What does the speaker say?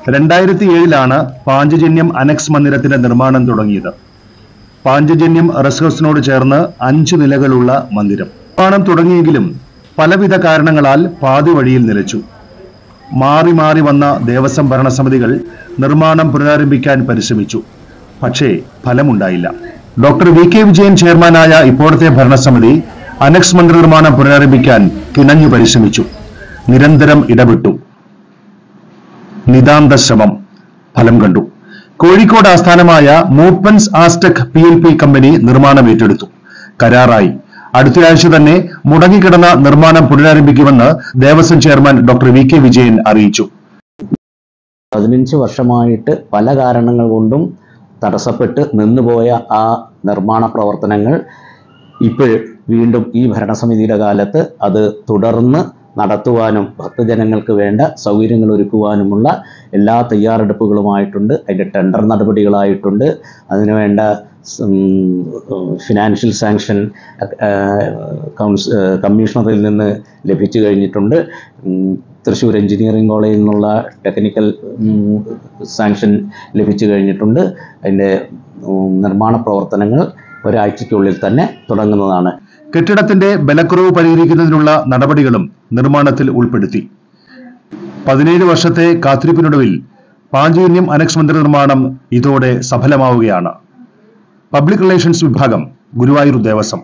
2007 Panchajanyam annexe മന്ദിരത്തിന്റെ നിർമ്മാണം തുടങ്ങിയത്. പാഞ്ചജന്യം റെസ്റ്റ് ഹൗസിനോട് ചേർന്ന് 5 നിലകളുള്ള മന്ദിരം നിർമ്മാണം തുടങ്ങിയെങ്കിലും പലവിധ കാരണങ്ങളാൽ പാതി വഴിയിൽ നിലച്ചു. മാറി മാറി വന്ന ദേവസ്വം ഭരണസമിതികൾ നിർമ്മാണം പുനരാരംഭിക്കാൻ പരിശ്രമിച്ചു. പക്ഷേ ഫലമുണ്ടായില്ല. Doctor V K. വിജയൻ ചെയർമാനായ ഇപ്പോഴത്തെ ഭരണസമിതി അനക്സ് മന്ദിര നിർമ്മാണം പുനരാരംഭിക്കാൻ കിണഞ്ഞു പരിശ്രമിച്ചു. നിരന്തരം ഇടപെട്ടു. നിതാന്ത ശ്രമം ഫലം കണ്ടു. കോഴിക്കോട് ആസ്ഥാനമായ മൂപ്പൻസ് ആസ്റ്റക് PLP കമ്പനി നിർമ്മാണം ഏറ്റെടുത്തു. കരാറായി. അടുത്തയാഴ്ച തന്നെ മുടങ്ങിക്കിടന്ന നിർമ്മാണം പുനരാരംഭിക്കുമെന്ന് Devaswom chairman doctor V K. Vijayan അറിയിച്ചു. 15 വർഷമായിട്ട് പല കാരണങ്ങൾ കൊണ്ടും തടസ്സപ്പെട്ട് നിന്നുപോയ ആ നിർമ്മാണ പ്രവർത്തനങ്ങൾ ഇപ്പോൾ വീണ്ടും ഈ ഭരണസമിതിയുടെ കാലത്ത് അത് തുടർന്ന് നടത്തുവാനും ഭക്തജനങ്ങൾക്ക് വേണ്ട സൗകര്യങ്ങൾ ഒരുക്കുവാനുമുള്ള എല്ലാ തയ്യാറെടുപ്പുകളുമായിട്ടുണ്ട്. അതിൻ്റെ ടെൻഡർ നടപടികളായിട്ടുണ്ട്. അതിനുവേണ്ട ഫിനാൻഷ്യൽ സാങ്ഷൻ കമ്മീഷണറിൽ നിന്ന് ലഭിച്ചു കഴിഞ്ഞിട്ടുണ്ട്. തൃശ്ശൂർ എഞ്ചിനീയറിംഗ് കോളേജിൽ നിന്നുള്ള ടെക്നിക്കൽ സാങ്ഷൻ ലഭിച്ചു കഴിഞ്ഞിട്ടുണ്ട്. അതിൻ്റെ നിർമ്മാണ പ്രവർത്തനങ്ങൾ ഒരാഴ്ചയ്ക്കുള്ളിൽ തന്നെ തുടങ്ങുന്നതാണ്. കെട്ടിടത്തിന്റെ ബലക്കുറവ് പരിഹരിക്കുന്നതിനുള്ള നടപടികളും നിർമ്മാണത്തിൽ ഉൾപ്പെടുത്തി. 17 വർഷത്തെ കാത്തിരിപ്പിനൊടുവിൽ പാഞ്ചജന്യം അനക്സ് മന്ദിര നിർമ്മാണം ഇതോടെ സഫലമാവുകയാണ്. പബ്ലിക് റിലേഷൻസ് വിഭാഗം, ഗുരുവായൂർ ദേവസ്വം.